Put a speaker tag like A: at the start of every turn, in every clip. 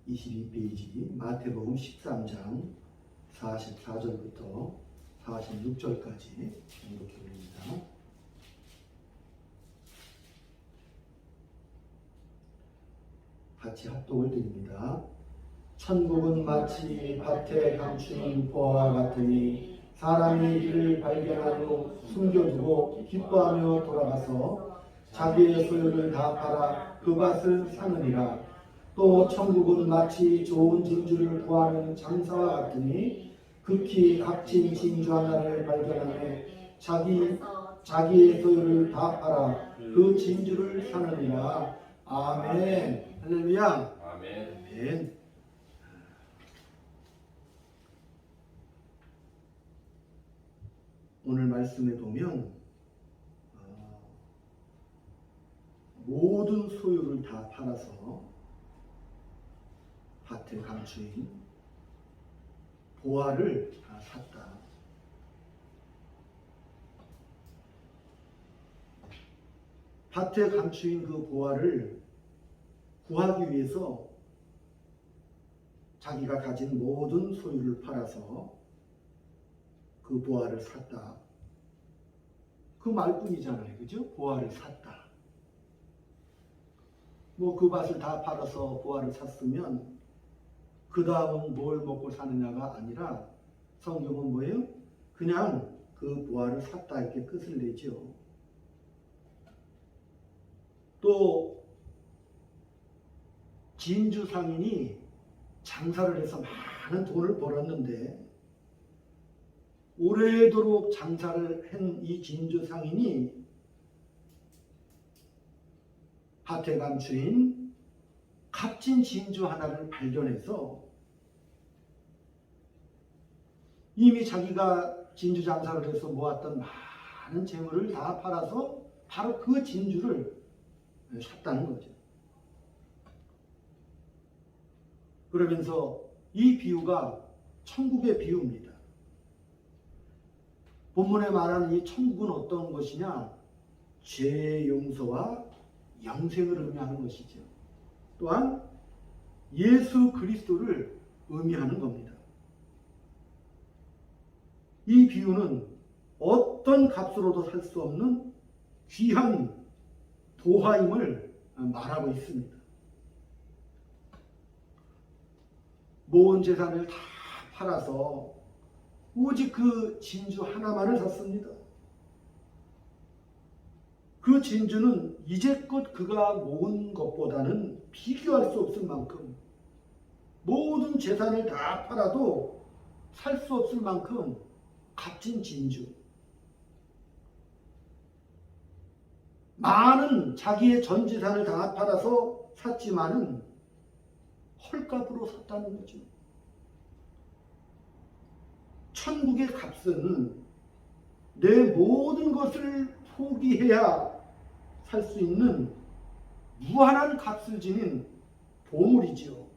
A: 22페이지 마태복음 13장 44절부터 46절까지 이렇게 올립니다. 같이 합독을 드립니다. 천국은 마치 밭에 감추인 보화와 같으니 사람이 이를 발견한 후 숨겨두고 기뻐하며 돌아가서 자기의 소유를 다 팔아 그 밭을 사느니라. 또 천국은 마치 좋은 진주를 구하는 장사와 같으니 극히 값진 진주 하나를 발견하며 자기의 소유를 다 팔아 그 진주를 사느니라. 아멘. 할렐루야. 아멘. 오늘 말씀에 보면 모든 소유를 다 팔아서 밭에 감추인 보화를 다 샀다. 밭에 감추인 그 보화를 구하기 위해서 자기가 가진 모든 소유를 팔아서 그 보화를 샀다. 그 말뿐이잖아요. 그죠? 보화를 샀다. 뭐 그 밭을 다 팔아서 보화를 샀으면 그 다음은 뭘 먹고 사느냐가 아니라 성경은 뭐예요? 그냥 그 보화를 샀다 이렇게 끝을 내죠. 또 진주 상인이 장사를 해서 많은 돈을 벌었는데 오래도록 장사를 한 이 진주 상인이 밭에 감추인 값진 진주 하나를 발견해서 이미 자기가 진주 장사를 해서 모았던 많은 재물을 다 팔아서 바로 그 진주를 샀다는 거죠. 그러면서 이 비유가 천국의 비유입니다. 본문에 말하는 이 천국은 어떤 것이냐? 죄의 용서와 영생을 의미하는 것이죠. 또한 예수 그리스도를 의미하는 겁니다. 이 비유는 어떤 값으로도 살 수 없는 귀한 보화임을 말하고 있습니다. 모은 재산을 다 팔아서 오직 그 진주 하나만을 샀습니다. 그 진주는 이제껏 그가 모은 것보다는 비교할 수 없을 만큼 모든 재산을 다 팔아도 살 수 없을 만큼 값진 진주. 많은 자기의 전 재산을 다 팔아서 샀지만은 헐값으로 샀다는 거죠. 천국의 값은 내 모든 것을 포기해야 살 수 있는 무한한 값을 지닌 보물이지요.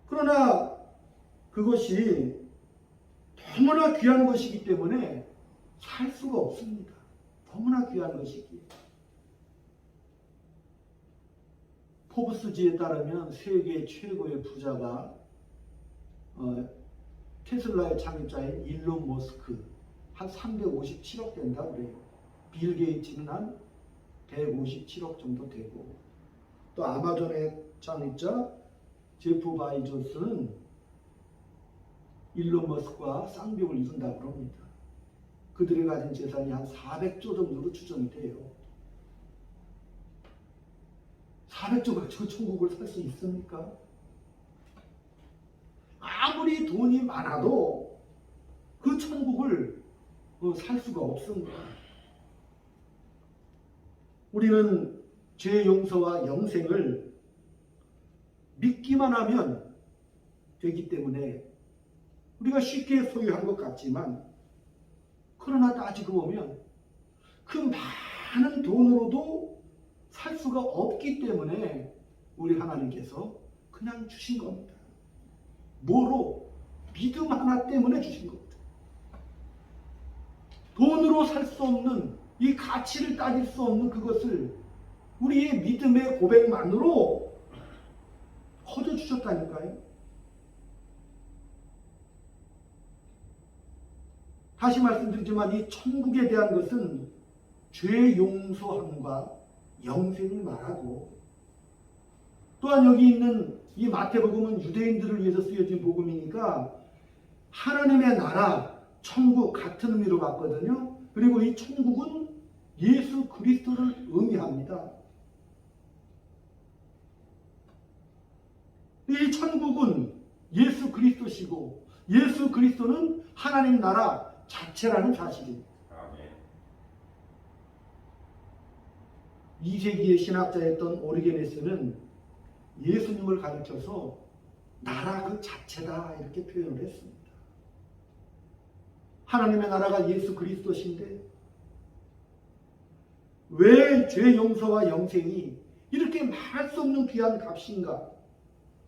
A: 그러나 그것이 너무나 귀한 것이기 때문에 살 수가 없습니다. 너무나 귀한 것이기에. 포브스지에 따르면 세계 최고의 부자가 테슬라의 창립자인 일론 머스크 한 357억 된다고 그래요. 빌 게이츠는 한 157억 정도 되고, 또 아마존의 창립자 제프 바이조스는 일론 머스크와 쌍벽을 이룬다고 합니다. 그들이 가진 재산이 한 400조 정도로 추정이 돼요. 400조 가지고 천국을 살 수 있습니까? 아무리 돈이 많아도 그 천국을 살 수가 없습니다. 우리는 죄 용서와 영생을 믿기만 하면 되기 때문에 우리가 쉽게 소유한 것 같지만, 그러나 따지고 보면 그 많은 돈으로도 살 수가 없기 때문에 우리 하나님께서 그냥 주신 겁니다. 뭐로? 믿음 하나 때문에 주신 겁니다. 돈으로 살 수 없는 이 가치를 따질 수 없는 그것을 우리의 믿음의 고백만으로 주셨다니까요. 다시 말씀드리지만 이 천국에 대한 것은 죄 용서함과 영생을 말하고, 또한 여기 있는 이 마태복음은 유대인들을 위해서 쓰여진 복음이니까 하나님의 나라, 천국 같은 의미로 봤거든요. 그리고 이 천국은 예수 그리스도를 의미합니다. 이 천국은 예수 그리스도시고 예수 그리스도는 하나님 나라 자체라는 사실입니다. 2세기의 신학자였던 오리게네스는 예수님을 가르쳐서 나라 그 자체다 이렇게 표현을 했습니다. 하나님의 나라가 예수 그리스도신데 왜 죄 용서와 영생이 이렇게 말할 수 없는 귀한 값인가?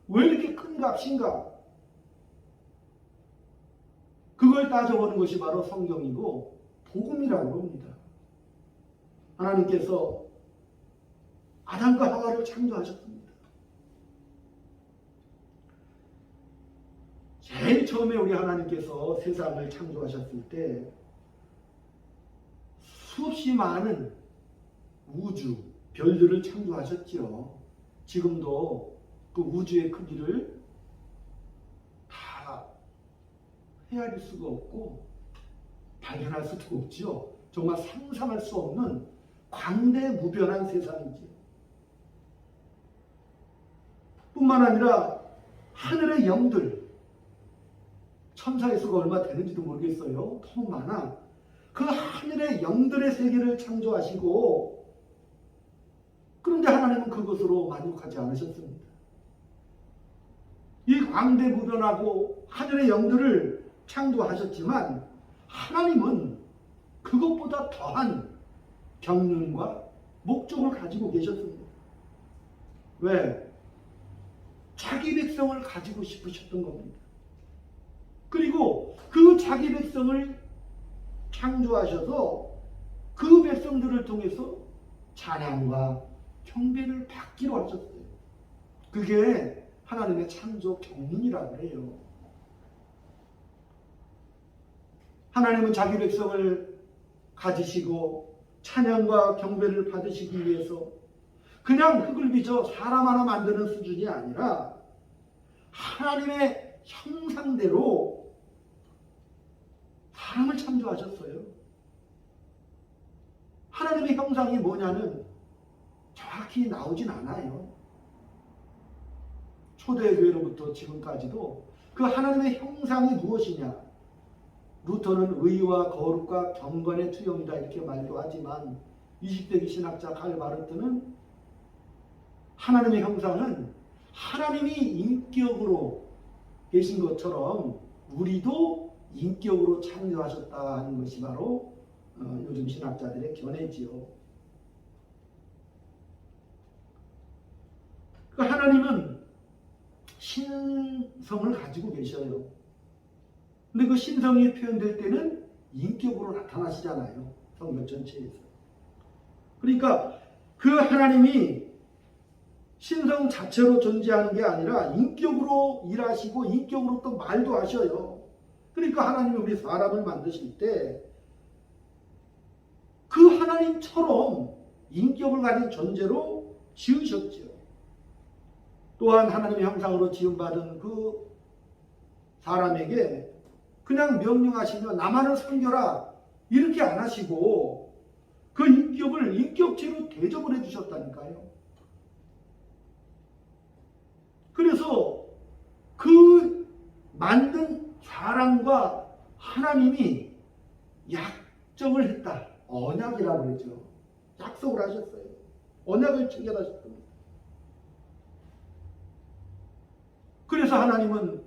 A: 왜 이렇게 큰 값인가? 그걸 따져보는 것이 바로 성경이고 복음이라고 합니다. 하나님께서 아담과 하와를 창조하셨습니다. 제일 처음에 우리 하나님께서 세상을 창조하셨을 때 수없이 많은 우주, 별들을 창조하셨지요. 지금도 그 우주의 크기를 다 헤아릴 수가 없고 발견할 수도 없지요. 정말 상상할 수 없는 광대무변한 세상이지요. 뿐만 아니라 하늘의 영들, 천사의 수가 얼마 되는지도 모르겠어요. 너무 많아. 그 하늘의 영들의 세계를 창조하시고, 그런데 하나님은 그것으로 만족하지 않으셨습니다. 이 광대무변하고 하늘의 영들을 창조하셨지만 하나님은 그것보다 더한 경륜과 목적을 가지고 계셨습니다. 왜? 자기 백성을 가지고 싶으셨던 겁니다. 그리고 그 자기 백성을 창조하셔서 그 백성들을 통해서 찬양과 경배를 받기로 하셨어요. 그게 하나님의 창조 경륜이라고 해요. 하나님은 자기 백성을 가지시고 찬양과 경배를 받으시기 위해서 그냥 흙을 빚어 사람 하나 만드는 수준이 아니라 하나님의 형상대로 사람을 창조하셨어요. 하나님의 형상이 뭐냐는 정확히 나오진 않아요. 초대교회로부터 지금까지도 그 하나님의 형상이 무엇이냐, 루터는 의와 거룩과 경건의 투영이다 이렇게 말도 하지만 20세기 신학자 칼 바르트는 하나님의 형상은 하나님이 인격으로 계신 것처럼 우리도 인격으로 창조하셨다 하는 것이 바로 요즘 신학자들의 견해지요. 그 하나님은 신성을 가지고 계셔요. 근데 그 신성이 표현될 때는 인격으로 나타나시잖아요. 성경 전체에서. 그러니까 그 하나님이 신성 자체로 존재하는 게 아니라 인격으로 일하시고 인격으로 또 말도 하셔요. 그러니까 하나님이 우리 사람을 만드실 때 그 하나님처럼 인격을 가진 존재로 지으셨죠. 또한 하나님의 형상으로 지음받은 그 사람에게 그냥 명령하시며 나만을 섬겨라 이렇게 안 하시고 그 인격을 인격체로 대접을 해주셨다니까요. 그래서 그 만든 사람과 하나님이 약정을 했다. 언약이라고 그러죠. 약속을 하셨어요. 언약을 체결하셨습니다. 그래서 하나님은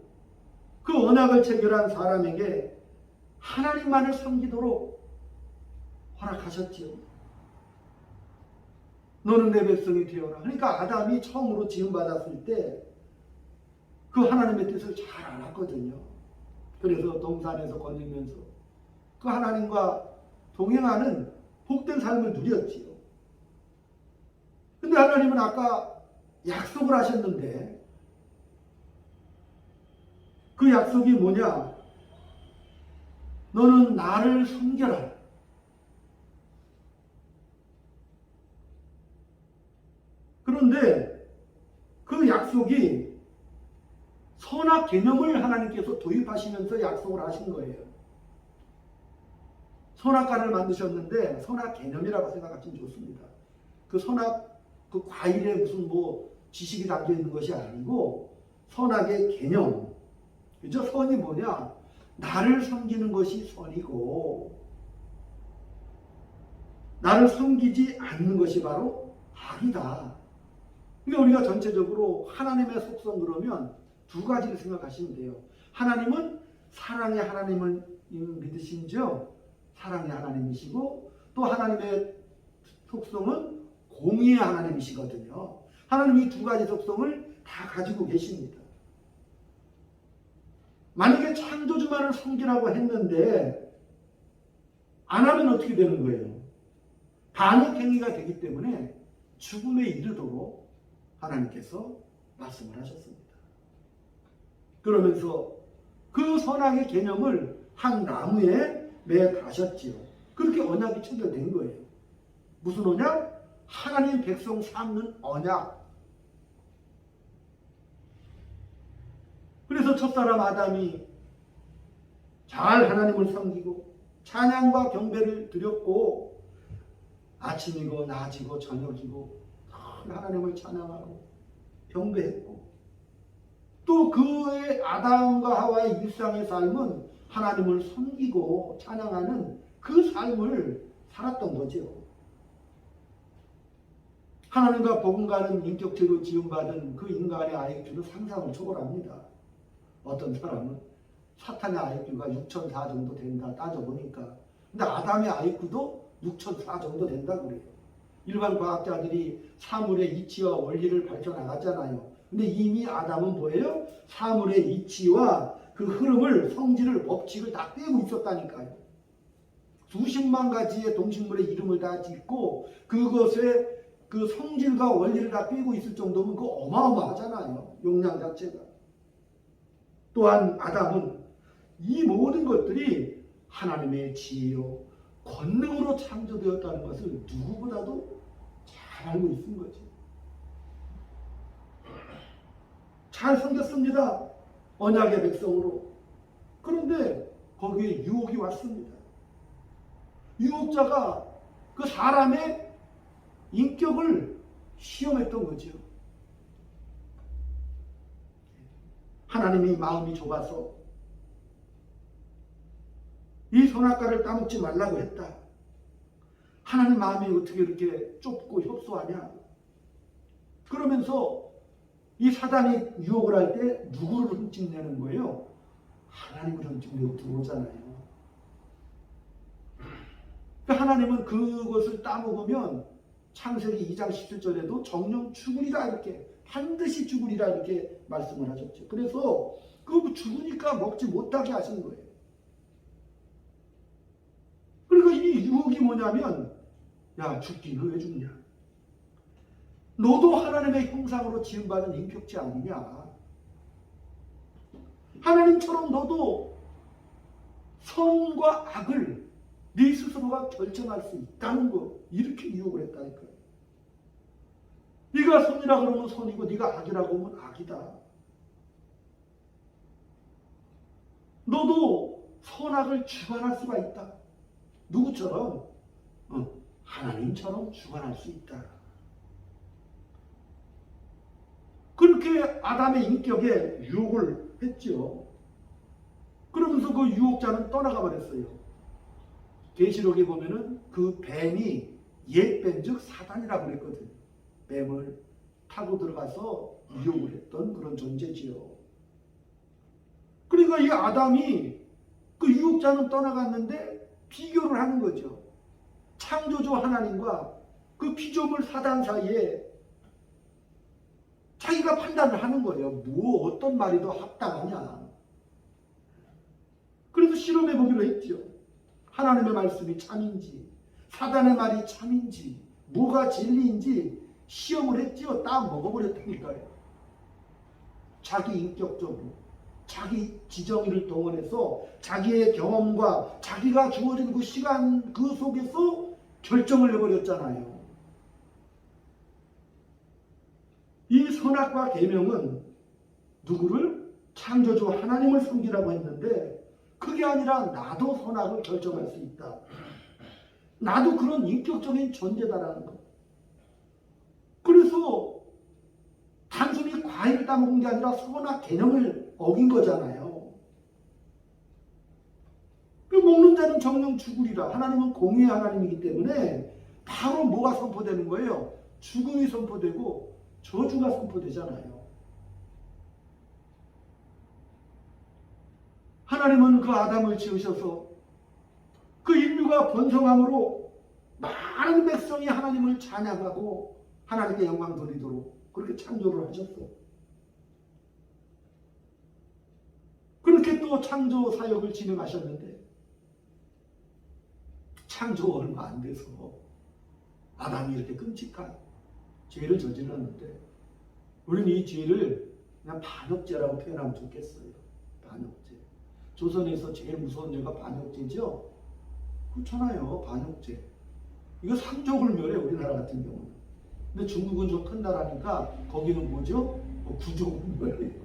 A: 그 언약을 체결한 사람에게 하나님만을 섬기도록 허락하셨지요. 너는 내 백성이 되어라. 그러니까 아담이 처음으로 지음받았을 때 그 하나님의 뜻을 잘 알았거든요. 그래서 동산에서 거닐면서 그 하나님과 동행하는 복된 삶을 누렸지요. 근데 하나님은 아까 약속을 하셨는데 그 약속이 뭐냐? 너는 나를 섬겨라. 그런데 그 약속이 선악 개념을 하나님께서 도입하시면서 약속을 하신 거예요. 선악과를 만드셨는데 선악 개념이라고 생각하시면 좋습니다. 그 선악, 그 과일에 무슨 뭐 지식이 담겨 있는 것이 아니고 선악의 개념. 그죠? 선이 뭐냐? 나를 섬기는 것이 선이고 나를 섬기지 않는 것이 바로 악이다. 그러니까 우리가 전체적으로 하나님의 속성 그러면 두 가지를 생각하시면 돼요. 하나님은 사랑의 하나님을 믿으신지요? 사랑의 하나님이시고 또 하나님의 속성은 공의의 하나님이시거든요. 하나님이 이 두 가지 속성을 다 가지고 계십니다. 만약에 창조주만을 섬기라고 했는데 안 하면 어떻게 되는 거예요? 반역행위가 되기 때문에 죽음에 이르도록 하나님께서 말씀을 하셨습니다. 그러면서 그 선악의 개념을 한 나무에 매가셨지요. 그렇게 언약이 체결된 거예요. 무슨 언약? 하나님 백성 삼는 언약. 그래서 첫사람 아담이 잘 하나님을 섬기고 찬양과 경배를 드렸고 아침이고 낮이고 저녁이고 하나님을 찬양하고 경배했고 또 그의 아담과 하와의 일상의 삶은 하나님을 섬기고 찬양하는 그 삶을 살았던 거죠. 하나님과 복음과는 인격체로 지음받은 그 인간의 IQ는 상상을 초월합니다. 어떤 사람은 사탄의 IQ가 6004 정도 된다 따져보니까. 근데 아담의 IQ도 6004 정도 된다 그래요. 일반 과학자들이 사물의 이치와 원리를 밝혀나갔잖아요. 근데 이미 아담은 뭐예요? 사물의 이치와 그 흐름을, 성질을, 법칙을 다 떼고 있었다니까요. 수십만 가지의 동식물의 이름을 다 짓고 그것의 그 성질과 원리를 다 떼고 있을 정도면 그거 어마어마하잖아요. 용량 자체가. 또한 아담은 이 모든 것들이 하나님의 지혜요, 권능으로 창조되었다는 것을 누구보다도 잘 알고 있는 거죠. 잘 섬겼습니다. 언약의 백성으로. 그런데 거기에 유혹이 왔습니다. 유혹자가 그 사람의 인격을 시험했던 거죠. 하나님이 마음이 좁아서 이 선악과를 따먹지 말라고 했다. 하나님 마음이 어떻게 이렇게 좁고 협소하냐. 그러면서 이 사단이 유혹을 할 때 누구를 흠집내는 거예요? 하나님을 흠집내고 들어오잖아요. 하나님은 그것을 따먹으면 창세기 2장 17절에도 정령 죽으리라 이렇게 반드시 죽으리라 이렇게 말씀을 하셨죠. 그래서 그 죽으니까 먹지 못하게 하신 거예요. 그리고 이 유혹이 뭐냐면 야 죽기는 왜 죽냐? 너도 하나님의 형상으로 지음받은 인격체 아니냐? 하나님처럼 너도 선과 악을 네 스스로가 결정할 수 있다는 거 이렇게 유혹을 했다니까요. 네가 선이라 그러면 선이고 네가 악이라고 하면 악이다. 너도 선악을 주관할 수가 있다. 누구처럼? 하나님처럼 주관할 수 있다. 그렇게 아담의 인격에 유혹을 했죠. 그러면서 그 유혹자는 떠나가 버렸어요. 계시록에 보면은 그 뱀이 옛뱀 즉 사단이라고 그랬거든요. 뱀을 타고 들어가서 유혹을 했던 그런 존재지요. 그러니까 이 아담이 그 유혹자는 떠나갔는데 비교를 하는 거죠. 창조주 하나님과 그 피조물 사단 사이에 자기가 판단을 하는 거예요. 뭐 어떤 말이 더 합당하냐. 그래서 실험해 보기로 했죠. 하나님의 말씀이 참인지 사단의 말이 참인지 뭐가 진리인지 시험을 했지요. 딱 먹어버렸다니까요. 자기 인격적으로 자기 지정의를 동원해서 자기의 경험과 자기가 주어진 그 시간 그 속에서 결정을 해버렸잖아요. 이 선악과 계명은 누구를? 창조주 하나님을 섬기라고 했는데 그게 아니라 나도 선악을 결정할 수 있다. 나도 그런 인격적인 존재다라는 것. 그래서 단순히 과일을 따먹은 게 아니라 선악 개념을 어긴 거잖아요. 먹는 자는 정령 죽으리라. 하나님은 공의의 하나님이기 때문에 바로 뭐가 선포되는 거예요? 죽음이 선포되고 저주가 선포되잖아요. 하나님은 그 아담을 지으셔서 그 인류가 번성함으로 많은 백성이 하나님을 찬양하고 하나님께 영광 돌리도록 그렇게 창조를 하셨어요. 그렇게 또 창조 사역을 진행하셨는데 창조 얼마 안 돼서 아담이 이렇게 끔찍한 죄를 저질렀는데 우리는 이 죄를 그냥 반역죄라고 표현하면 좋겠어요. 반역죄. 조선에서 제일 무서운 죄가 반역죄죠. 그렇잖아요. 반역죄. 이거 상족을 멸해 우리나라 같은 경우는. 근데 중국은 좀 큰 나라니까 거기는 뭐죠? 구족을 멸해요.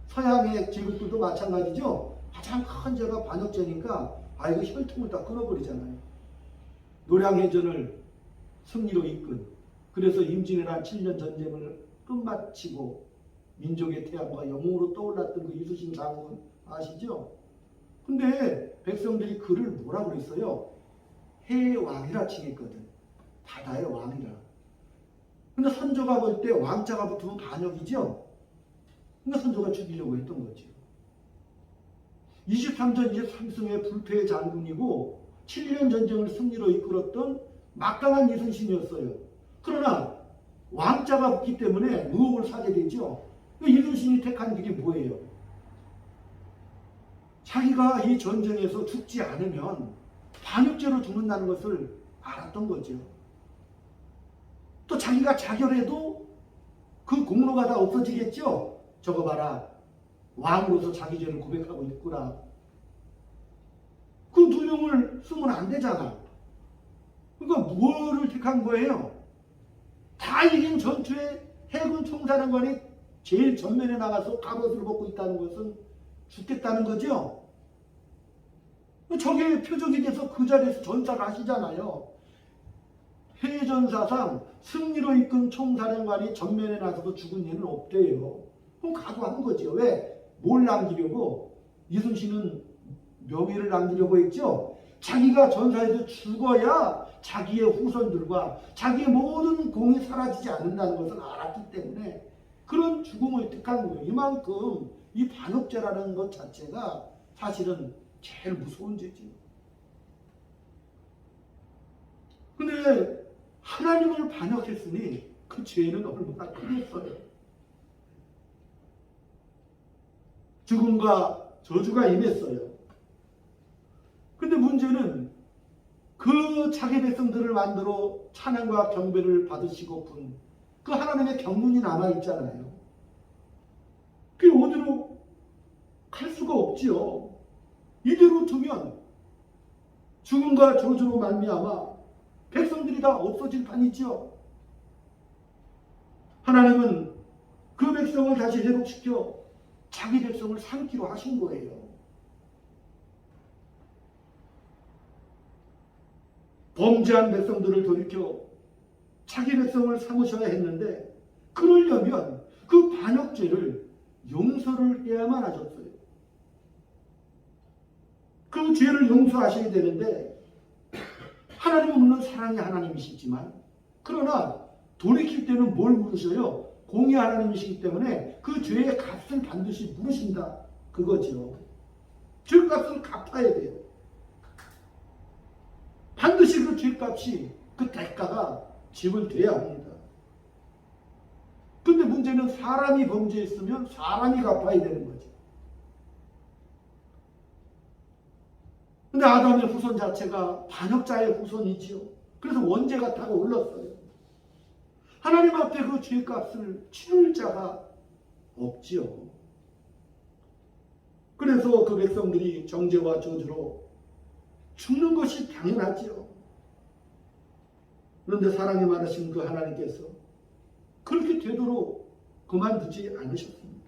A: 서양의 제국들도 마찬가지죠. 가장 큰 죄가 반역죄니까 이거 혈통을 다 끊어버리잖아요. 노량해전을 승리로 이끈, 그래서 임진왜란 7년 전쟁을 끝마치고 민족의 태양과 영웅으로 떠올랐던 그 이순신 장군 아시죠? 근데 백성들이 그를 뭐라고 그랬어요? 해의 왕이라 칭했거든. 바다의 왕이라. 근데 선조가 볼 때 왕자가 붙으면 반역이죠? 그러니까 선조가 죽이려고 했던 거죠. 23전 23승의 불패의 장군이고 7년 전쟁을 승리로 이끌었던 막강한 이순신이었어요. 그러나 왕자가 붙기 때문에 의혹을 사게 되죠. 이순신이 택한 길이 뭐예요? 자기가 이 전쟁에서 죽지 않으면 반역죄로 죽는다는 것을 알았던 거죠. 또 자기가 자결해도 그 공로가 다 없어지겠죠. 저거 봐라. 왕으로서 자기 죄를 고백하고 있구나. 그 두 명을 쓰면 안 되잖아. 그러니까 뭐를 택한 거예요? 다 이긴 전투에 해군 총사령관이 제일 전면에 나가서 갑옷을 벗고 있다는 것은 죽겠다는 거죠. 저게 표적이 돼서 그 자리에서 전사를 하시잖아요. 해전사상 승리로 이끈 총사령관이 전면에 나서서 죽은 예는 없대요. 그럼 각오하는 거죠. 왜? 뭘 남기려고? 이순신은 명예를 남기려고 했죠. 자기가 전사에서 죽어야 자기의 후손들과 자기의 모든 공이 사라지지 않는다는 것을 알았기 때문에 그런 죽음을 택한 거예요. 이만큼 이 반역죄라는 것 자체가 사실은 제일 무서운 죄지. 근데 하나님을 반역했으니 그 죄는 얼마나 크겠어요. 죽음과 저주가 임했어요. 근데 문제는 그 자기 백성들을 만들어 찬양과 경배를 받으시고픈 그 하나님의 경륜이 남아있잖아요. 그게 어디로 갈 수가 없지요. 이대로 두면 죽음과 저주로 말미암아 백성들이 다 없어질 판이지요. 하나님은 그 백성을 다시 회복시켜 자기 백성을 삼기로 하신 거예요. 범죄한 백성들을 돌이켜 자기 백성을 삼으셔야 했는데 그러려면 그 반역죄를 용서를 해야만 하셨어요. 그 죄를 용서하셔야 되는데 하나님은 물론 사랑의 하나님이시지만 그러나 돌이킬 때는 뭘 물으셔요? 공의 하나님이시기 때문에 그 죄의 값을 반드시 물으신다. 그거죠. 죄값을 갚아야 돼요. 반드시 그 죄값이 그 대가가 지불돼야 합니다. 근데 문제는 사람이 범죄했으면 사람이 갚아야 되는 거죠. 근데 아담의 후손 자체가 반역자의 후손이지요. 그래서 원죄가 타고 올랐어요. 하나님 앞에 그 죄값을 치를 자가 없지요. 그래서 그 백성들이 정죄와 저주로 죽는 것이 당연하지요. 그런데 사랑이 많으신 그 하나님께서 그렇게 되도록 그만두지 않으셨습니다.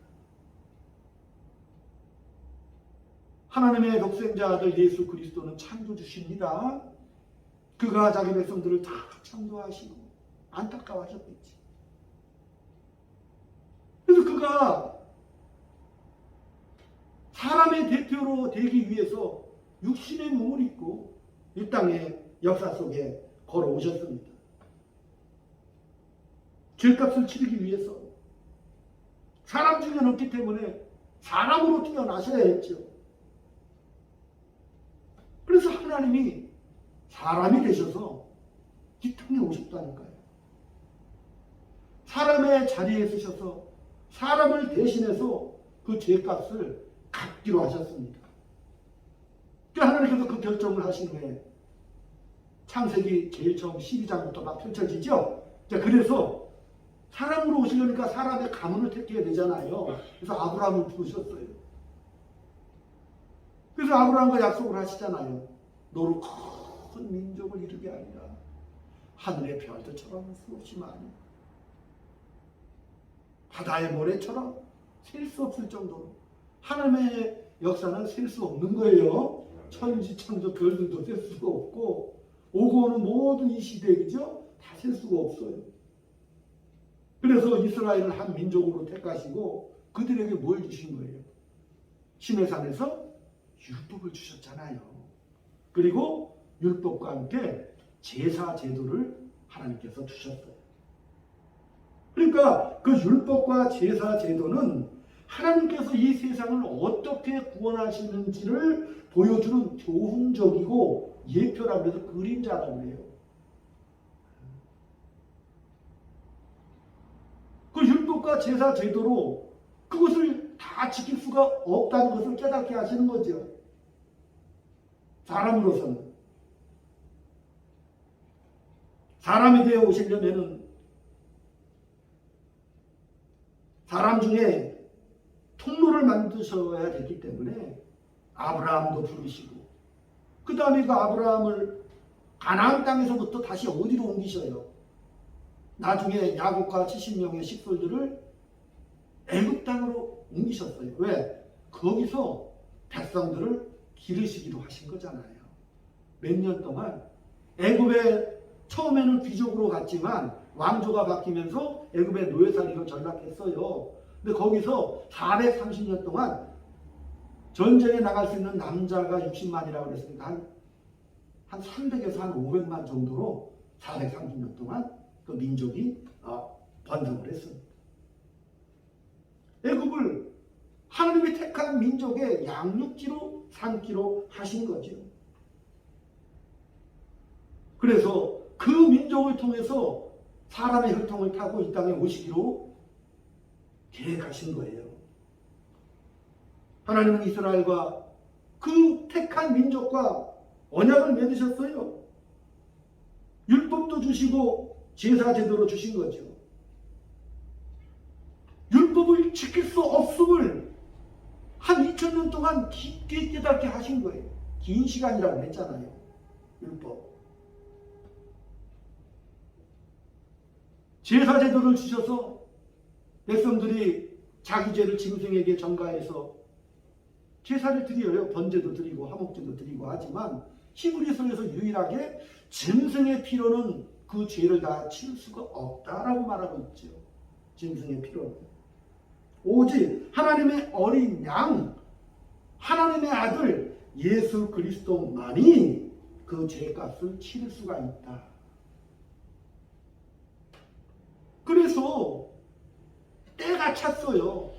A: 하나님의 독생자 아들 예수 그리스도는 창조주십니다. 그가 자기 백성들을 다 창조하시고 안타까워하셨겠지. 그래서 그가 사람의 대표로 되기 위해서 육신의 몸을 입고 이 땅의 역사 속에 걸어오셨습니다. 죄값을 치르기 위해서 사람 중에 없기 때문에 사람으로 태어나셔야 했죠. 그래서 하나님이 사람이 되셔서 이 땅에 오셨다니까요. 사람의 자리에 서셔서 사람을 대신해서 그 죄값을 갚기로 하셨습니다. 하나님께서 그 결정을 하신 후에 창세기 제일 처음 12장부터 막 펼쳐지죠. 그래서 사람으로 오시려니까 사람의 가문을 택해야 되잖아요. 그래서 아브라함을 부르셨어요. 그래서 아브라함과 약속을 하시잖아요. 너로 큰 민족을 이루게 하리라. 하늘의 별들처럼 수없이 많이, 바다의 모래처럼 셀 수 없을 정도로. 하나님의 역사는 셀 수 없는 거예요. 천지 창조 별들도 셀 수가 없고 오고 오는 모든 이 시대이죠. 다 셀 수가 없어요. 그래서 이스라엘을 한 민족으로 택하시고 그들에게 뭘 주신 거예요? 시내산에서 율법을 주셨잖아요. 그리고 율법과 함께 제사 제도를 하나님께서 주셨어요. 그러니까 그 율법과 제사 제도는 하나님께서 이 세상을 어떻게 구원하시는지를 보여주는 교훈적이고 예표라고 해서 그림자라고 해요. 그 율법과 제사 제도로 그것을 다 지킬 수가 없다는 것을 깨닫게 하시는 거죠. 사람으로서는. 사람이 되어 오시려면은 사람 중에 통로를 만드셔야 되기 때문에 아브라함도 부르시고 그 다음에 그 아브라함을 가나안 땅에서부터 다시 어디로 옮기셔요? 나중에 야곱과 70명의 식솔들을 애굽 땅으로 옮기셨어요. 왜? 거기서 백성들을 기르시기로 하신 거잖아요. 몇 년 동안 애굽에 처음에는 귀족으로 갔지만 왕조가 바뀌면서 애굽의 노예살이로 전락했어요. 근데 거기서 430년 동안 전쟁에 나갈 수 있는 남자가 60만이라고 그랬으니까 한 300에서 한 500만 정도로 430년 동안 그 민족이 번성을 했습니다. 애굽을 하나님이 택한 민족의 양육지로 삼기로 하신 거죠. 그래서 그 민족을 통해서 사람의 혈통을 타고 이 땅에 오시기로 계획하신 거예요. 하나님은 이스라엘과 그 택한 민족과 언약을 맺으셨어요. 율법도 주시고 제사 제도로 주신 거죠. 율법을 지킬 수 없음을 한 2000년 동안 깊게 깨닫게 하신 거예요. 긴 시간이라고 했잖아요. 율법. 제사 제도를 주셔서 백성들이 자기 죄를 짐승에게 전가해서 제사를 드려요. 번제도 드리고 화목제도 드리고 하지만 히브리서에서 유일하게 짐승의 피로는 그 죄를 다 치울 수가 없다라고 말하고 있죠. 짐승의 피로는 오직 하나님의 어린 양, 하나님의 아들 예수 그리스도만이 그 죄값을 치를 수가 있다. 그래서 때가 찼어요.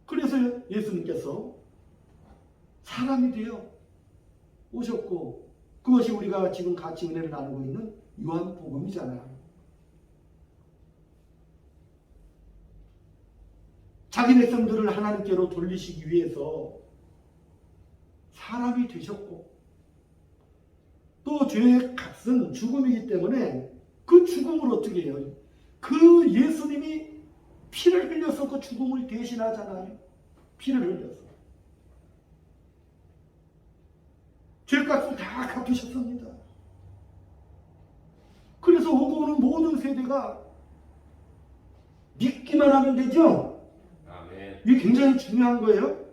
A: 그래서 예수님께서 사람이 되어 오셨고 그것이 우리가 지금 같이 은혜를 나누고 있는 요한복음이잖아요. 자기 백성들을 하나님께로 돌리시기 위해서 사람이 되셨고 또 죄의 값은 죽음이기 때문에 그 죽음을 어떻게 해요? 그 예수님이 피를 흘려서 그 죽음을 대신하잖아요. 피를 흘려서 죄값을 다 갚으셨습니다. 그래서 오고 오는 모든 세대가 믿기만 하면 되죠?
B: 아멘.
A: 이게 굉장히 중요한 거예요.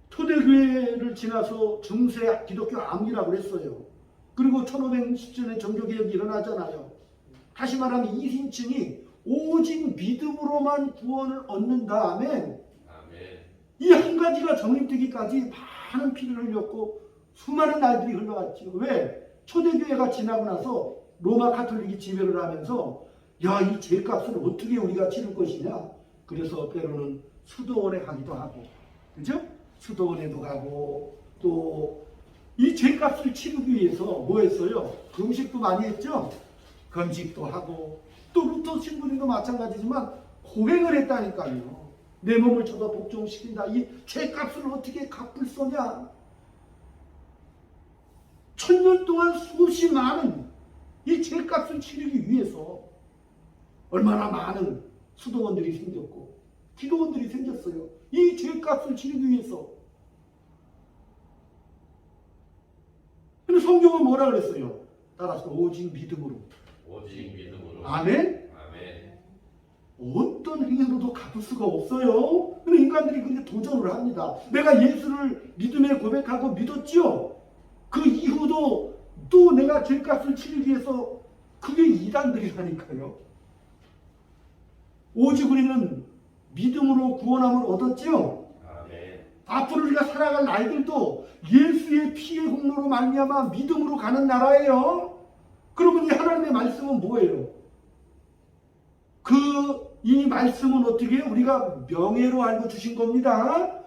A: 초대교회를 지나서 중세 기독교 암기라고 했어요. 그리고 1510년에 종교개혁이 일어나잖아요. 다시 말하면 이신층이 오직 믿음으로만 구원을 얻는 다음에 이 한 가지가 정립되기까지 많은 피를 흘렸고 수많은 날들이 흘러갔죠. 왜? 초대교회가 지나고 나서 로마 가톨릭이 지배를 하면서 야, 이 죄값을 어떻게 우리가 치를 것이냐. 그래서 때로는 수도원에 가기도 하고, 그죠? 수도원에도 가고, 또 이 죄값을 치르기 위해서 뭐 했어요? 금식도 많이 했죠? 금식도 하고, 또 루터 신부님도 마찬가지지만 고행을 했다니까요. 내 몸을 쳐서 복종시킨다. 이 죄값을 어떻게 갚을 소냐? 1000년 동안 수없이 많은 이 죄값을 치르기 위해서 얼마나 많은 수도원들이 생겼고 기도원들이 생겼어요. 이 죄값을 치르기 위해서. 근데 성경은 뭐라 그랬어요? 따라서 오직 믿음으로.
B: 오직 믿음으로.
A: 아멘?
B: 아멘.
A: 어떤 행위로도 갚을 수가 없어요. 근데 인간들이 그렇게 도전을 합니다. 내가 예수를 믿음에 고백하고 믿었지요. 그 이후도 또 내가 죄값을 치르기 위해서 그게 이단들이라니까요. 오직 우리는 믿음으로 구원함을 얻었지요.
B: 아멘.
A: 앞으로 우리가 살아갈 날들도 예수의 피의 공로로 말미암아 믿음으로 가는 나라예요. 그러면 이 하나님의 말씀은 뭐예요? 이 말씀은 어떻게 해요? 우리가 명예로 알고 주신 겁니다.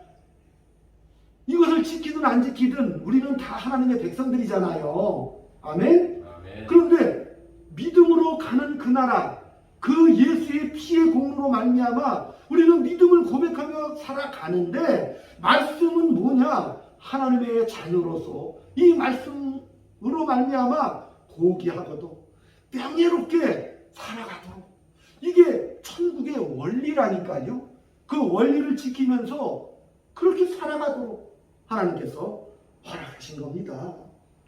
A: 이것을 지키든 안 지키든 우리는 다 하나님의 백성들이잖아요. 아멘?
B: 아멘.
A: 그런데 믿음으로 가는 그 나라, 그 예수의 피의 공로로 말미암아 우리는 믿음을 고백하며 살아가는데 말씀은 뭐냐? 하나님의 자녀로서 이 말씀으로 말미암아 고귀하고도 명예롭게 살아가도록 이게 천국의 원리라니까요. 그 원리를 지키면서 그렇게 살아가도록 하나님께서 허락하신 겁니다.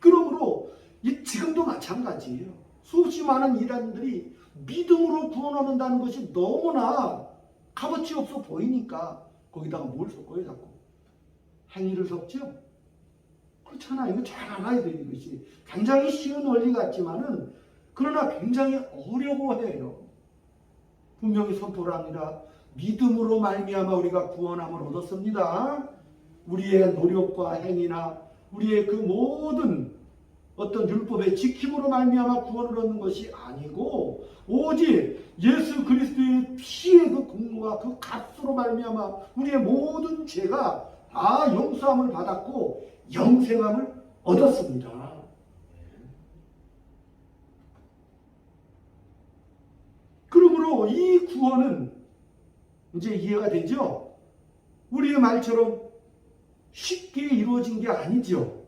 A: 그러므로 지금도 마찬가지예요. 수없이 많은 이단들이 믿음으로 구원 얻는다는 것이 너무나 값어치 없어 보이니까 거기다가 뭘 섞어요 자꾸? 행위를 섞죠? 그렇잖아. 이거 잘 알아야 돼요. 이것이 굉장히 쉬운 원리 같지만은 그러나 굉장히 어려워해요. 분명히 선포를 합니다. 믿음으로 말미암아 우리가 구원함을 얻었습니다. 우리의 노력과 행위나 우리의 그 모든 어떤 율법의 지킴으로 말미암아 구원을 얻는 것이 아니고 오직 예수 그리스도의 피의 그 공로와 그 값으로 말미암아 우리의 모든 죄가 다 용서함을 받았고 영생함을 얻었습니다. 그러므로 이 구원은 이제 이해가 되죠? 우리의 말처럼 쉽게 이루어진 게 아니죠.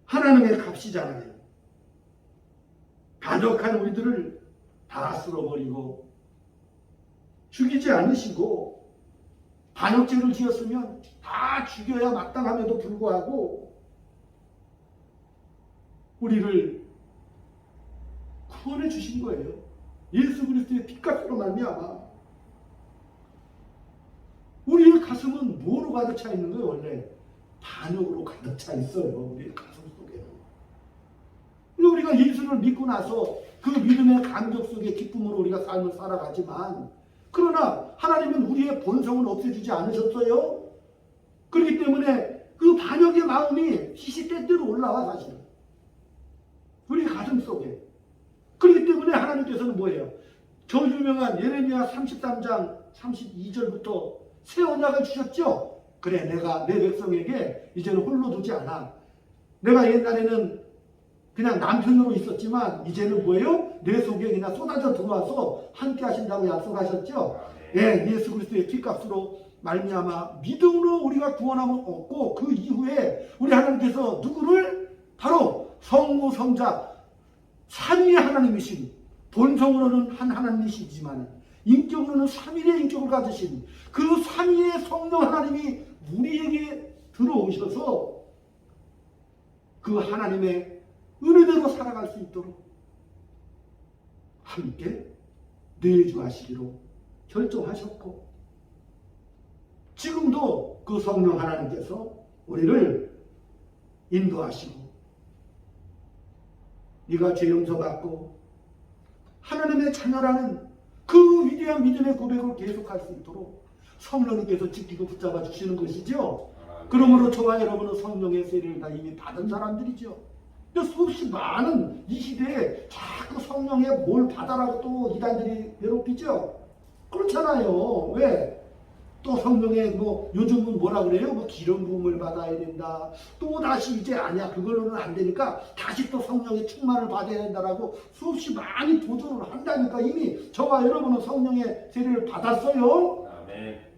A: 하나님의 값이잖아요. 반역한 우리들을 다 쓸어버리고 죽이지 않으시고 반역죄를 지었으면 다 죽여야 마땅함에도 불구하고 우리를 구원해 주신 거예요. 예수 그리스도의 핏값으로 말미암아. 우리의 가슴은 뭐로 가득 차 있는 거예요? 원래 반역으로 가득 차 있어요. 우리의 가슴 속에는. 우리가 예수를 믿고 나서 그 믿음의 감격 속에 기쁨으로 우리가 삶을 살아가지만 그러나 하나님은 우리의 본성을 없애주지 않으셨어요. 그렇기 때문에 그 반역의 마음이 시시때때로 올라와 사실은. 우리 가슴 속에. 그렇기 때문에 하나님께서는 뭐예요? 저 유명한 예레미야 33장 32절부터 새 언약을 주셨죠? 그래, 내가 내 백성에게 이제는 홀로 두지 않아. 내가 옛날에는 그냥 남편으로 있었지만 이제는 뭐예요? 내 속에 그냥 쏟아져 들어와서 함께 하신다고 약속하셨죠? 예, 예수 그리스도의 피값으로 말미암아 믿음으로 우리가 구원함을 얻고 그 이후에 우리 하나님께서 누구를? 바로 성부, 성자, 삼위의 하나님이신 본성으로는 한 하나님이시지만 인격으로는 삼위의 인격을 가지신 그 삼위의 성령 하나님이 우리에게 들어오셔서 그 하나님의 은혜대로 살아갈 수 있도록 함께 내주하시기로 결정하셨고, 지금도 그 성령 하나님께서 우리를 인도하시고, 네가 죄 용서받고 하나님의 자녀라는 그 위대한 믿음의 고백을 계속할 수 있도록 성령님께서 지키고 붙잡아 주시는 것이죠. 그러므로 저와 여러분은 성령의 세례를 다 이미 받은 사람들이죠. 근데 수없이 많은 이 시대에 자꾸 성령의 뭘 받아라고 또 이단들이 괴롭히죠. 그렇잖아요. 왜? 또 성령의 요즘은 뭐라 그래요? 기름 부음을 받아야 된다. 또 다시 이제 아니야, 그걸로는 안 되니까 다시 또 성령의 충만을 받아야 된다라고 수없이 많이 도전을 한다니까. 이미 저와 여러분은 성령의 세례를 받았어요.
B: 아멘.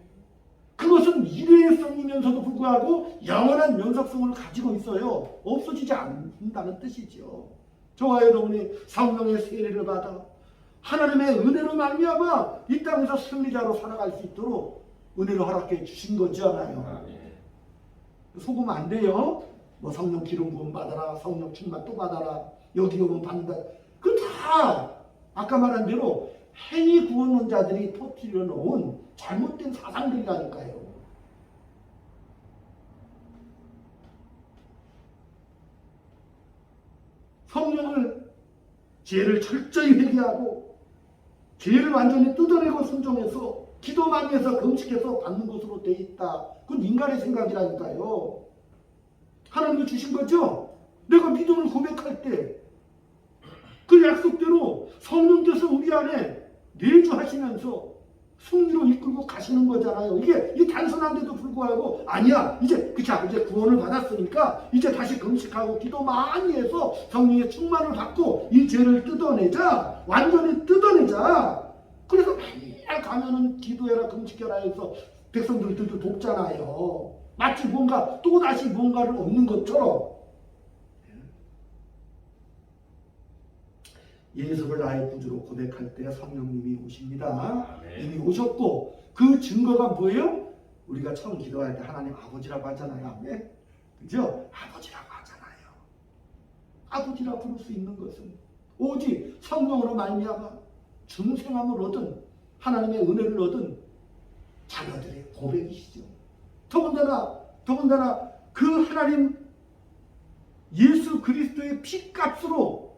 A: 그것은 일회성이면서도 불구하고 영원한 연속성을 가지고 있어요. 없어지지 않는다는 뜻이죠. 저와 여러분이 성령의 세례를 받아 하나님의 은혜로 말미암아 이 땅에서 승리자로 살아갈 수 있도록 은혜를 허락해 주신 거잖아요. 속으면 안 돼요. 성령 기름 부음 받아라, 성령 충만 또 받아라, 여기 오면 받는다. 그 다 아까 말한 대로 행위 구원론자들이 터뜨려 놓은 잘못된 사상들이라니까요. 성령을 죄를 철저히 회개하고 죄를 완전히 뜯어내고 순종해서 기도 많이 해서 금식해서 받는 것으로 돼 있다. 그건 인간의 생각이라니까요. 하나님이 주신 거죠. 내가 믿음을 고백할 때 그 약속대로 성령께서 우리 안에 내주하시면서 승리로 이끌고 가시는 거잖아요. 이게 단순한데도 불구하고 아니야, 이제 구원을 받았으니까 이제 다시 금식하고 기도 많이 해서 성령의 충만을 받고 이 죄를 뜯어내자, 완전히 뜯어내자. 그래서 맨날 가면은 기도해라 금식해라 해서 백성들도 돕잖아요. 마치 또다시 뭔가를 얻는 것처럼. 예수를 나의 구주로 고백할 때 성령님이 오십니다. 이미 오셨고, 그 증거가 뭐예요? 우리가 처음 기도할 때 하나님 아버지라고 하잖아요. 네? 그죠? 아버지라고 하잖아요. 아버지라 부를 수 있는 것은 오직 성령으로 말미암아 중생함을 얻은 하나님의 은혜를 얻은 자녀들의 고백이시죠. 더군다나 그 하나님 예수 그리스도의 피값으로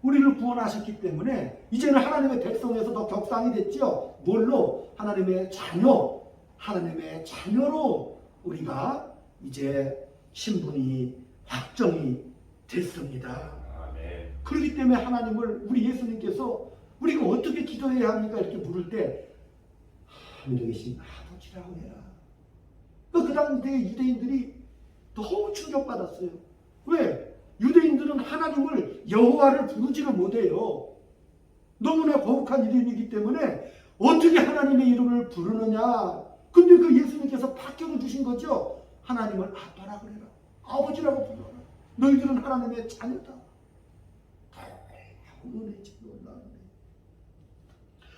A: 우리를 구원하셨기 때문에 이제는 하나님의 백성에서 더 격상이 됐죠. 뭘로? 하나님의 자녀로 우리가 이제 신분이 확정이 됐습니다.
B: 아멘.
A: 그렇기 때문에 하나님을 우리 예수님께서 우리가 어떻게 기도해야 합니까? 이렇게 물을 때 하늘에 계신 아버지라고 해라. 그 당시에 유대인들이 너무 충격받았어요. 왜? 유대인들은 하나님을 여호와를 부르지를 못해요. 너무나 거룩한 이름이기 때문에 어떻게 하나님의 이름을 부르느냐. 근데 그 예수님께서 파격을 주신 거죠. 하나님을 아빠라 그래라, 아버지라고 불러라. 너희들은 하나님의 자녀다.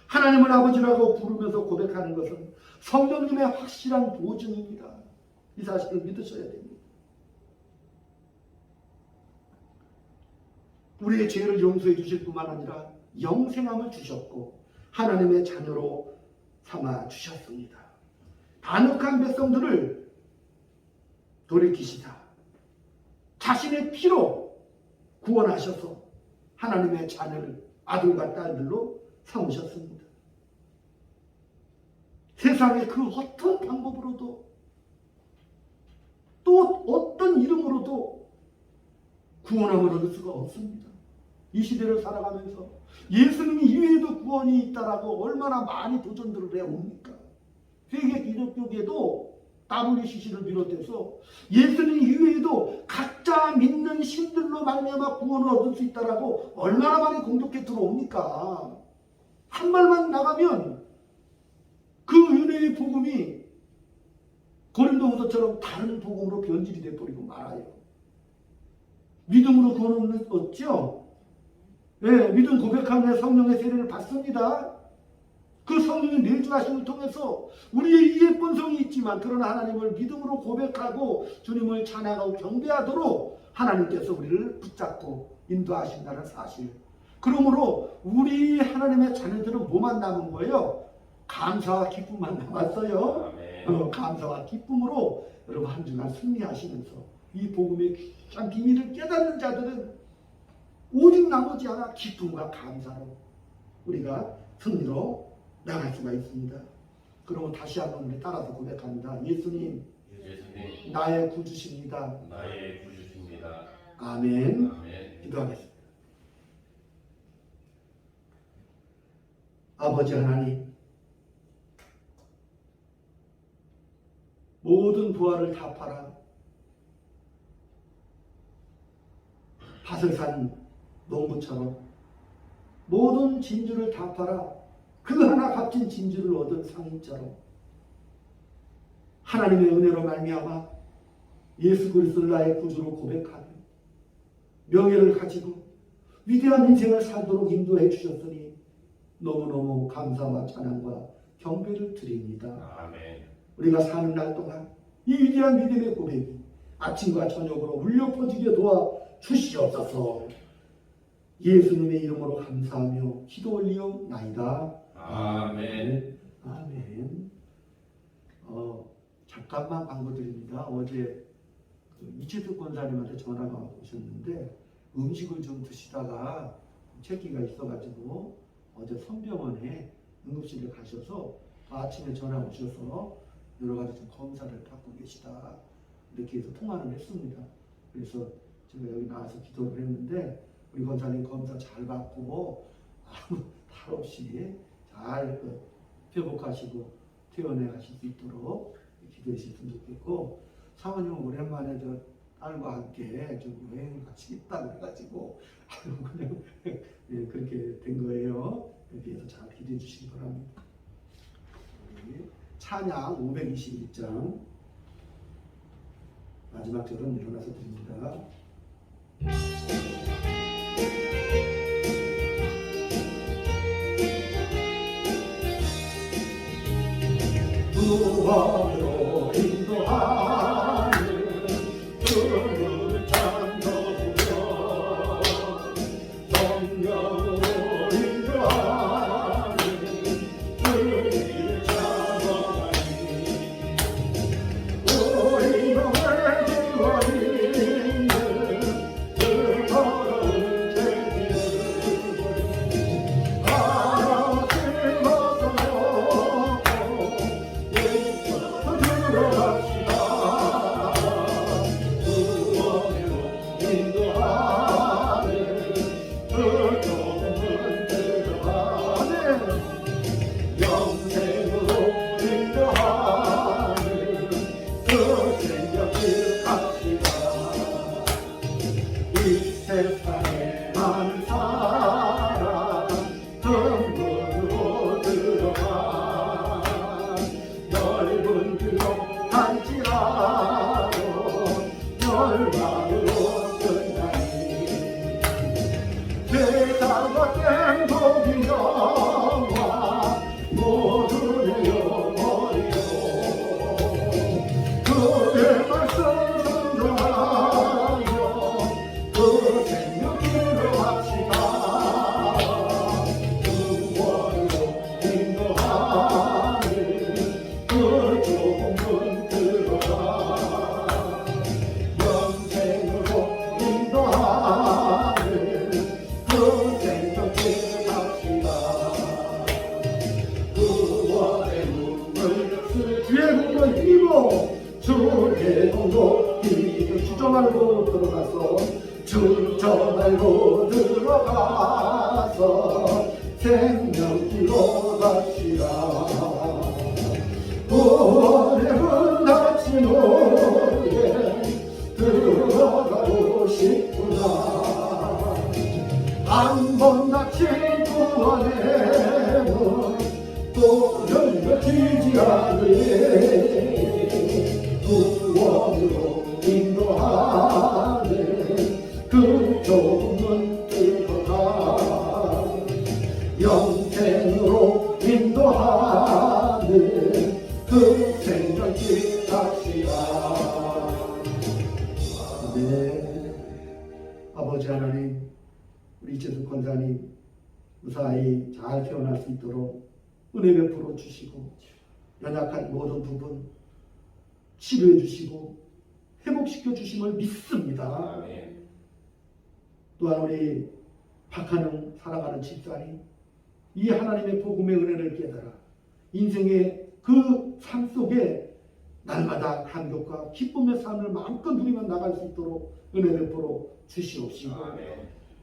A: 하나님을 아버지라고 부르면서 고백하는 것은 성령님의 확실한 보증입니다. 이 사실을 믿으셔야 됩니다. 우리의 죄를 용서해 주실 뿐만 아니라 영생함을 주셨고 하나님의 자녀로 삼아 주셨습니다. 반역한 백성들을 돌이키시다 자신의 피로 구원하셔서 하나님의 자녀를 아들과 딸들로 삼으셨습니다. 세상의 그 어떤 방법으로도 또 어떤 이름으로도 구원함을 얻을 수가 없습니다. 이 시대를 살아가면서 예수님이 이외에도 구원이 있다라고 얼마나 많이 도전들을 해옵니까? 세계 기독교계도 WCC를 비롯해서 예수님 이외에도 각자 믿는 신들로 말미암아 구원을 얻을 수 있다라고 얼마나 많이 공격해 들어옵니까? 한 말만 나가면 그 은혜의 복음이 고린도후서처럼 다른 복음으로 변질이 돼버리고 말아요. 믿음으로 구원을 얻죠. 네, 믿음 고백하며 성령의 세례를 받습니다. 그 성령의 내주하심을 통해서 우리의 이해권성이 있지만 그러나 하나님을 믿음으로 고백하고 주님을 찬양하고 경배하도록 하나님께서 우리를 붙잡고 인도하신다는 사실. 그러므로 우리 하나님의 자녀들은 뭐만 남은 거예요? 감사와 기쁨만 남았어요. 감사와 기쁨으로 여러분 한 주간 승리하시면서 이 복음의 귀한 비밀을 깨닫는 자들은 오직 나머지 하나 기쁨과 감사로 우리가 승리로 나갈 수가 있습니다. 그러면 다시 한번 우리 따라서 고백합니다. 예수님, 나의 구주십니다.
B: 나의 구주십니다.
A: 아멘.
B: 아멘.
A: 기도하겠습니다. 아버지 하나님, 모든 부활을 다 팔아 밭을 산 농부처럼 모든 진주를 다 팔아 그 하나 값진 진주를 얻은 상인처럼 하나님의 은혜로 말미암아 예수 그리스도를 나의 구주로 고백하며 명예를 가지고 위대한 인생을 살도록 인도해 주셨으니 너무너무 감사와 찬양과 경배를 드립니다.
B: 아멘.
A: 우리가 사는 날 동안 이 위대한 믿음의 고백이 아침과 저녁으로 울려 퍼지게 도와 주시옵소서. 예수님의 이름으로 감사하며 기도 올리옵나이다.
B: 아멘.
A: 아멘. 잠깐만 광고드립니다. 어제 이채숙 권사님한테 전화가 오셨는데 음식을 좀 드시다가 체기가 있어가지고 어제 선병원에 응급실에 가셔서 아침에 전화 오셔서 여러 가지 좀 검사를 받고 계시다 이렇게 해서 통화를 했습니다. 그래서 제가 여기 나와서 기도를 했는데 우리 권사님 검사 잘 받고 아무 탈 없이 잘 회복하시고 퇴원해 가실 수 있도록 기도해 주셨으면 좋겠고, 사모님은 오랜만에 저 딸과 함께 좀 여행을 같이 있다고 해가지고 그냥 예, 그렇게 된 거예요. 여기에서 잘 기도해 주시기 바랍니다. 찬양 521장 마지막 절은 일어나서 드립니다. 구원으로 인도하는 주를 찬송하며 성령으로 인도하는 주를 찬송하니 우리 몸을 지워있는 그 더러운 죄를 하나씩 벗어놓고 예수로 갑시다. 구원으로 인도하는 그 좁은 들어가는 영생으로 인도하는 그 생명길 갑시다. 이 세상에 많은 사람 등문으로 들어가 넓은 길로 갈지라도 열방으로 끝나니 세상과 땡복이 영화 모두 내려버리고 그의 말씀 순종하며 그 생명길로 갑시다. 구원으로 인도하는 그 좁은 문 들어가 영생으로 인도하는 그 생명길 갑시다. 구원의 문을 주의 공도 힘입어 주의 공도 힘입어 주저 말고 들어가서 주저 말고 들어가서 생명길로 갑시다. 구원의 문 닫힌 후에 들어가고 싶구나. 한 번 닫힌 구원의 문 또 열려지지 않으니 구원으로 인도하는 그 좁은 문 들어가 영생으로 인도하는 그 생명길 다시라. 네, 아버지 하나님, 우리 이재숙 권사님 무사히 잘 태어날 수 있도록 은혜 베풀어 주시고 연약한 모든 부분 치료해 주시고 회복시켜 주심을 믿습니다.
B: 아멘.
A: 또한 우리 박한영 사랑하는 집사님, 이 하나님의 복음의 은혜를 깨달아 인생의 그 삶 속에 날마다 감격과 기쁨의 삶을 마음껏 누리며 나갈 수 있도록 은혜 베풀어 주시옵시고,
B: 아멘.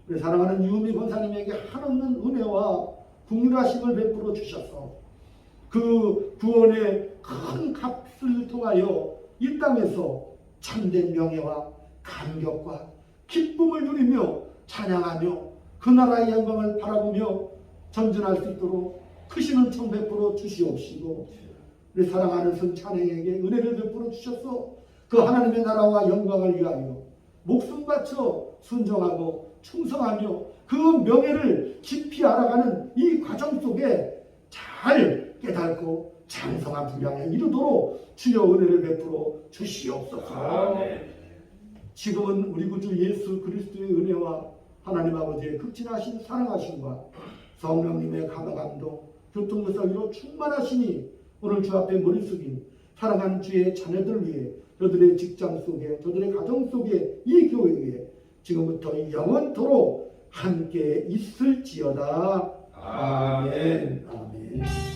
A: 우리 사랑하는 유미 권사님에게 한없는 은혜와 국률하심을 베풀어 주셔서 그 구원의 큰 값을 통하여 이 땅에서 참된 명예와 감격과 기쁨을 누리며 찬양하며 그 나라의 영광을 바라보며 전진할 수 있도록 크신 은총 베풀어 주시옵시고, 우리 사랑하는 성찬행에게 은혜를 베풀어 주셔서 그 하나님의 나라와 영광을 위하여 목숨 바쳐 순종하고 충성하며 그 명예를 깊이 알아가는 이 과정 속에 잘 깨닫고 장성한 분량에 이르도록 주여 은혜를 베풀어 주시옵소서.
B: 아멘.
A: 지금은 우리 구주 예수 그리스도의 은혜와 하나님 아버지의 극진하신 사랑하심과 성령님의 감화감동 교통무사위로 충만하시니 오늘 주 앞에 머리 숙인 사랑하는 주의 자녀들 위해, 저들의 직장 속에, 저들의 가정 속에, 이 교회에 지금부터 영원토록 함께 있을지어다. 아멘. 아멘.